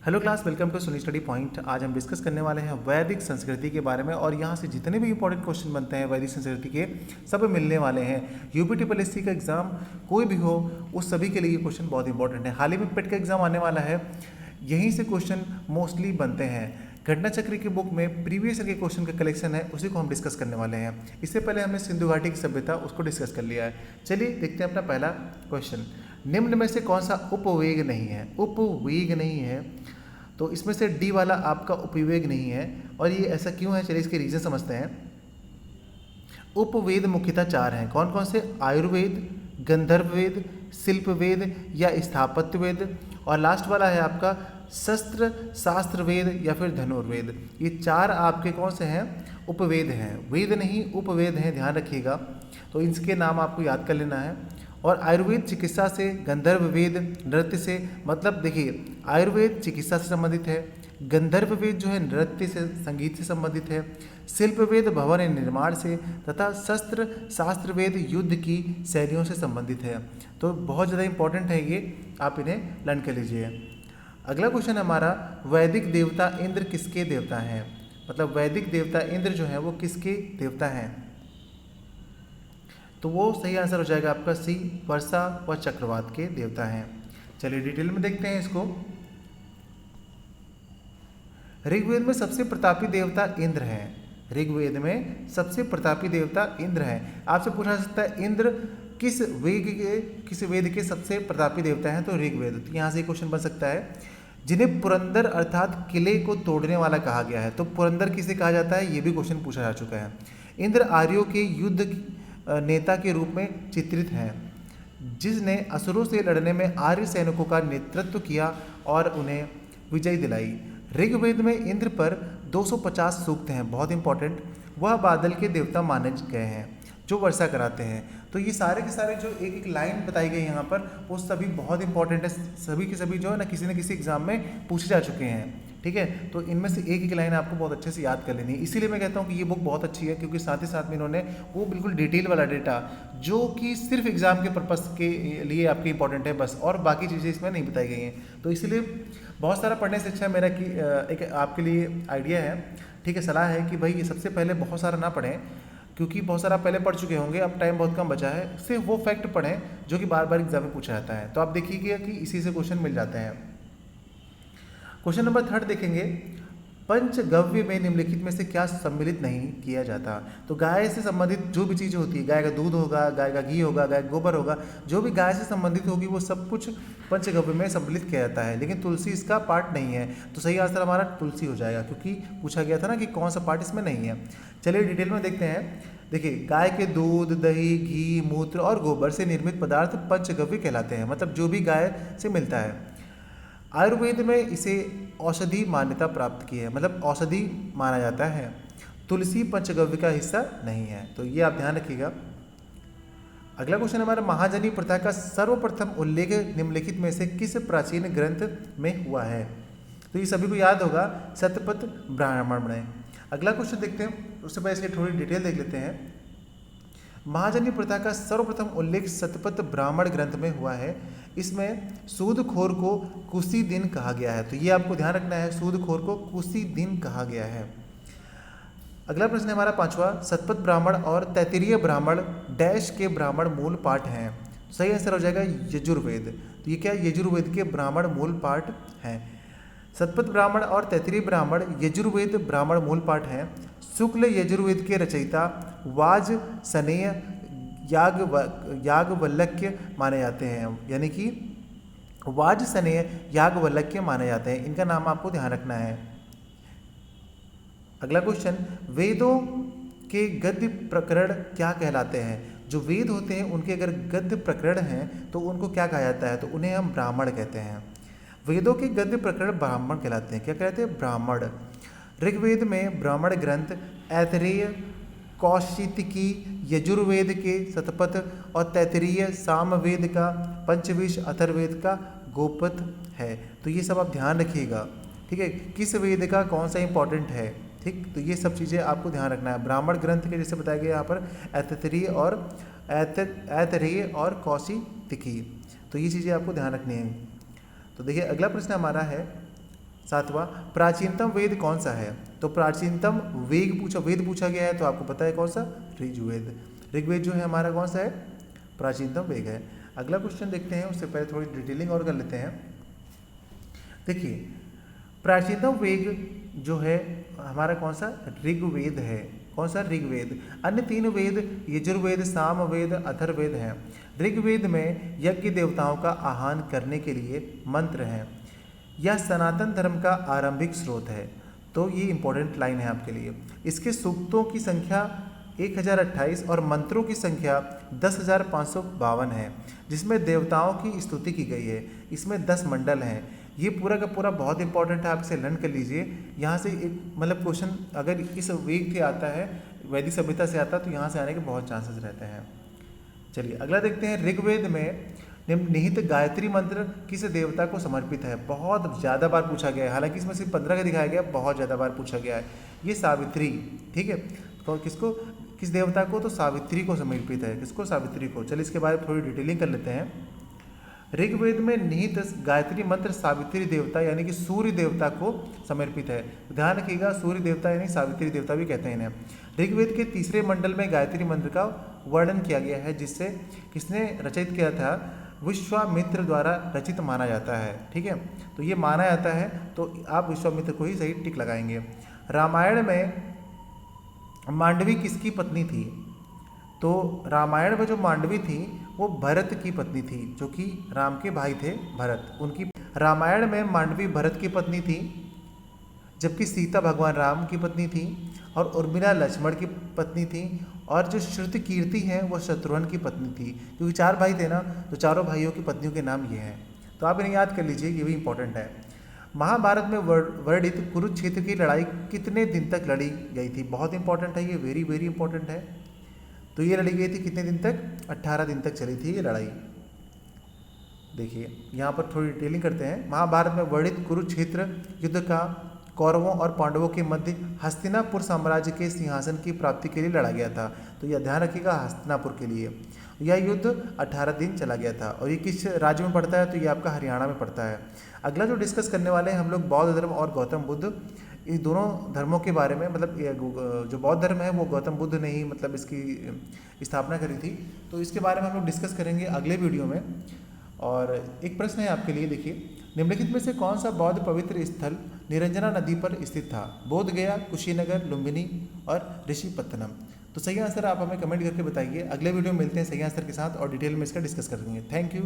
Hello class, welcome to सुनी study point. आज हम डिस्कस करने वाले हैं वैदिक संस्कृति के बारे में और यहाँ से जितने भी इंपॉर्टेंट क्वेश्चन बनते हैं वैदिक संस्कृति के सब मिलने वाले हैं। यूपी पीएससी का एग्जाम कोई भी हो उस सभी के लिए ये क्वेश्चन बहुत इंपॉर्टेंट है। हाल ही में पेट का एग्जाम आने वाला है, यहीं से क्वेश्चन मोस्टली बनते हैं। घटना चक्र की बुक में प्रीवियस ईयर के क्वेश्चन का कलेक्शन है, उसी को हम डिस्कस करने वाले हैं। इससे पहले हमने सिंधु घाटी की सभ्यता उसको डिस्कस कर लिया है। चलिए देखते हैं अपना पहला क्वेश्चन। निम्न में से कौन सा उपवेग नहीं है? उपवेग नहीं है तो इसमें से डी वाला आपका उपवेग नहीं है। और ये ऐसा क्यों है, चलिए इसके रीजन समझते हैं। उपवेद मुख्यतः चार हैं। कौन कौन से? आयुर्वेद, गंधर्व वेद, शिल्प वेद या स्थापत्य वेद, और लास्ट वाला है आपका शस्त्र शास्त्र वेद या फिर धनुर्वेद। ये चार आपके कौन से हैं? उपवेद हैं, वेद नहीं उपवेद हैं, ध्यान रखिएगा। तो इनके नाम आपको याद कर लेना है। और आयुर्वेद चिकित्सा से, गंधर्व वेद नृत्य से, मतलब देखिए आयुर्वेद चिकित्सा से संबंधित है, गंधर्व वेद जो है नृत्य से संगीत से संबंधित है, शिल्प वेद भवन निर्माण से, तथा शस्त्र शास्त्र वेद युद्ध की शैलियों से संबंधित है। तो बहुत ज़्यादा इंपॉर्टेंट है ये, आप इन्हें लर्न कर लीजिए। अगला क्वेश्चन हमारा, वैदिक देवता इंद्र किसके देवता हैं? मतलब वैदिक देवता इंद्र जो है वो किसके देवता हैं? तो वो सही आंसर हो जाएगा आपका सी, वर्षा व चक्रवात के देवता हैं। चलिए डिटेल में देखते हैं इसको। ऋग्वेद में सबसे प्रतापी देवता इंद्र हैं। ऋग्वेद में सबसे प्रतापी देवता इंद्र हैं। आपसे पूछा जा सकता है इंद्र किस वेद के सबसे प्रतापी देवता हैं? तो ऋग्वेद। तो यहाँ से क्वेश्चन बन सकता है। जिन्हें पुरंदर अर्थात किले को तोड़ने वाला कहा गया है, तो पुरंदर किसे कहा जाता है? ये भी क्वेश्चन पूछा जा चुका है। इंद्र आर्यों के युद्ध नेता के रूप में चित्रित हैं, जिसने असुरों से लड़ने में आर्य सैनिकों का नेतृत्व किया और उन्हें विजय दिलाई। ऋग्वेद में इंद्र पर 250 सूक्त हैं, बहुत इंपॉर्टेंट। वह बादल के देवता माने गए हैं जो वर्षा कराते हैं। तो ये सारे के सारे जो एक एक लाइन बताई गई यहाँ पर वो सभी बहुत इंपॉर्टेंट है। सभी के सभी जो है ना किसी न किसी एग्जाम में पूछे जा चुके हैं, ठीक है। तो इनमें से एक एक लाइन आपको बहुत अच्छे से याद कर लेनी है। इसीलिए मैं कहता हूँ कि ये बुक बहुत अच्छी है, क्योंकि साथ ही साथ में इन्होंने वो बिल्कुल डिटेल वाला डेटा जो कि सिर्फ एग्जाम के पर्पस के लिए आपके इंपॉर्टेंट है बस, और बाकी चीज़ें इसमें नहीं बताई गई हैं। तो इसीलिए बहुत सारा पढ़ने से अच्छा मेरा कि एक आपके लिए आइडिया है, ठीक है, सलाह है कि भाई ये सबसे पहले बहुत सारा ना पढ़ें, क्योंकि बहुत सारा पहले पढ़ चुके होंगे, अब टाइम बहुत कम बचा है। सिर्फ वो फैक्ट पढ़ें जो कि बार बार एग्जाम में पूछा जाता है। तो आप देखिएगा कि इसी से क्वेश्चन मिल जाते हैं। क्वेश्चन नंबर 3 देखेंगे। पंचगव्य में निम्नलिखित में से क्या सम्मिलित नहीं किया जाता? तो गाय से संबंधित जो भी चीज़ें होती है, गाय का दूध होगा, गाय का घी होगा, गाय का गोबर होगा, जो भी गाय से संबंधित होगी वो सब कुछ पंचगव्य में सम्मिलित किया जाता है। लेकिन तुलसी इसका पार्ट नहीं है, तो सही आंसर हमारा तुलसी हो जाएगा, क्योंकि पूछा गया था ना कि कौन सा पार्ट इसमें नहीं है। चलिए डिटेल में देखते हैं। देखिए, गाय के दूध, दही, घी, मूत्र और गोबर से निर्मित पदार्थ पंचगव्य कहलाते हैं, मतलब जो भी गाय से मिलता है। आयुर्वेद में इसे औषधि मान्यता प्राप्त की है, मतलब औषधि माना जाता है। तुलसी पंचगव्य का हिस्सा नहीं है, तो ये आप ध्यान रखिएगा। अगला क्वेश्चन हमारा, महाजनी प्रथा का सर्वप्रथम उल्लेख निम्नलिखित में से किस प्राचीन ग्रंथ में हुआ है? तो ये सभी को याद होगा, शतपथ ब्राह्मण में। अगला क्वेश्चन देखते हैं, उससे पहले इसकी थोड़ी डिटेल देख लेते हैं। महाजनी प्रथा का सर्वप्रथम उल्लेख शतपथ ब्राह्मण ग्रंथ में हुआ है। इसमें सूदखोर को कुशी दिन कहा गया है, तो ये आपको ध्यान रखना है, सूदखोर को कुशी दिन कहा गया है। अगला प्रश्न है हमारा 5वां, शतपथ ब्राह्मण और तैत्तिरीय ब्राह्मण डैश के ब्राह्मण मूल पाठ हैं। सही आंसर हो जाएगा यजुर्वेद। तो ये क्या? यजुर्वेद के ब्राह्मण मूल पाठ हैं। शतपथ ब्राह्मण और तैत्तिरीय ब्राह्मण यजुर्वेद ब्राह्मण मूल पाठ हैं। शुक्ल यजुर्वेद के रचयिता वाज सनेय याज्ञवल्क्य माने जाते हैं, यानी कि वाज सनेय याज्ञवल्क्य माने जाते हैं। इनका नाम आपको ध्यान रखना है। अगला क्वेश्चन, वेदों के गद्य प्रकरण क्या कहलाते हैं? जो वेद होते हैं उनके अगर गद्य प्रकरण हैं तो उनको क्या कहा जाता है? तो उन्हें हम ब्राह्मण कहते हैं। वेदों के गद्य प्रकरण ब्राह्मण कहलाते हैं। क्या कहते हैं? ब्राह्मण। ऋग्वेद में ब्राह्मण ग्रंथ ऐतरेय, कौशितकी, यजुर्वेद के शतपथ और तैत्तिरीय सामवेद का, पंचविंश अथर्ववेद का गोपथ है। तो ये सब आप ध्यान रखिएगा, ठीक है, किस वेद का कौन सा इंपॉर्टेंट है, ठीक। तो ये सब चीज़ें आपको ध्यान रखना है। ब्राह्मण ग्रंथ के जैसे बताया गया यहाँ पर ऐतरेय और कौशितकी, तो ये चीज़ें आपको ध्यान रखनी है। तो देखिए अगला प्रश्न हमारा है सातवां, प्राचीनतम वेद कौन सा है? तो प्राचीनतम वेद पूछा गया है, तो आपको पता है कौन सा? ऋग्वेद। ऋग्वेद जो है हमारा कौन सा है? प्राचीनतम वेद है। अगला क्वेश्चन देखते हैं, उससे पहले थोड़ी डिटेलिंग और कर लेते हैं। देखिए, प्राचीनतम वेद जो है हमारा कौन सा? ऋग्वेद है। कौन सा? ऋग्वेद। अन्य तीन वेद यजुर्वेद, सामवेद, अथर्ववेद हैं। ऋग्वेद में यज्ञ देवताओं का आह्वान करने के लिए मंत्र हैं। यह सनातन धर्म का आरंभिक स्रोत है। तो ये इंपॉर्टेंट लाइन है आपके लिए। इसके सूक्तों की संख्या 1028 और मंत्रों की संख्या 10,552 है, जिसमें देवताओं की स्तुति की गई है। इसमें 10 मंडल हैं। ये पूरा का पूरा बहुत इंपॉर्टेंट है, आप इसे लर्न कर लीजिए। यहाँ से एक मतलब क्वेश्चन अगर इस वेद से आता है, वैदिक सभ्यता से आता है, तो यहाँ से आने के बहुत चांसेस रहते हैं। चलिए अगला देखते हैं। ऋग्वेद में निहित गायत्री मंत्र किस देवता को समर्पित है? बहुत ज़्यादा बार पूछा गया है, हालांकि इसमें सिर्फ 15 का दिखाया गया, बहुत ज़्यादा बार पूछा गया है। ये सावित्री, ठीक है। तो किसको, किस देवता को? तो सावित्री को समर्पित है। किसको? सावित्री को। चलिए इसके बारे में थोड़ी डिटेलिंग कर लेते हैं। ऋग्वेद में निहित गायत्री मंत्र सावित्री देवता यानी कि सूर्य देवता को समर्पित है। ध्यान रखिएगा, सूर्य देवता यानी सावित्री देवता भी कहते हैं इन्हें। ऋग्वेद के तीसरे मंडल में गायत्री मंत्र का वर्णन किया गया है, जिससे किसने रचित किया था? विश्वामित्र द्वारा रचित माना जाता है, ठीक है। तो ये माना जाता है, तो आप विश्वामित्र को ही सही टिक लगाएंगे। रामायण में मांडवी किसकी पत्नी थी? तो रामायण में जो मांडवी थी वो भरत की पत्नी थी, जो कि राम के भाई थे भरत। उनकी रामायण में मांडवी भरत की पत्नी थी, जबकि सीता भगवान राम की पत्नी थी, और उर्मिला लक्ष्मण की पत्नी थी, और जो श्रुति कीर्ति है वो शत्रुघ्न की पत्नी थी। क्योंकि 4 भाई थे ना, तो चारों भाइयों की पत्नियों के नाम ये हैं। तो आप इन्हें याद कर लीजिए, ये भी इंपॉर्टेंट है। महाभारत में वर्णित कुरुक्षेत्र की लड़ाई कितने दिन तक लड़ी गई थी? बहुत इंपॉर्टेंट है ये, वेरी वेरी इंपॉर्टेंट है। तो ये लड़ी गई थी कितने दिन तक? 18 दिन तक चली थी ये लड़ाई। देखिए यहाँ पर थोड़ी डिटेलिंग करते हैं। महाभारत में वर्णित कुरुक्षेत्र युद्ध का कौरवों और पांडवों के मध्य हस्तिनापुर साम्राज्य के सिंहासन की प्राप्ति के लिए लड़ा गया था। तो यह ध्यान रखिएगा, हस्तिनापुर के लिए। यह युद्ध 18 दिन चला गया था। और ये किस राज्य में पड़ता है? तो ये आपका हरियाणा में पड़ता है। अगला जो डिस्कस करने वाले हैं हम लोग, बौद्ध धर्म और गौतम बुद्ध, इन दोनों धर्मों के बारे में। मतलब जो बौद्ध धर्म है वो गौतम बुद्ध ने ही मतलब इसकी स्थापना करी थी। तो इसके बारे में हम लोग डिस्कस करेंगे अगले वीडियो में। और एक प्रश्न है आपके लिए, देखिए, निम्नलिखित में से कौन सा बौद्ध पवित्र स्थल निरंजना नदी पर स्थित था? बोध गया, कुशीनगर, लुम्बिनी और ऋषिपत्तनम। तो सही आंसर आप हमें कमेंट करके बताइए। अगले वीडियो में मिलते हैं सही आंसर के साथ और डिटेल में इसका डिस्कस करेंगे। Thank you.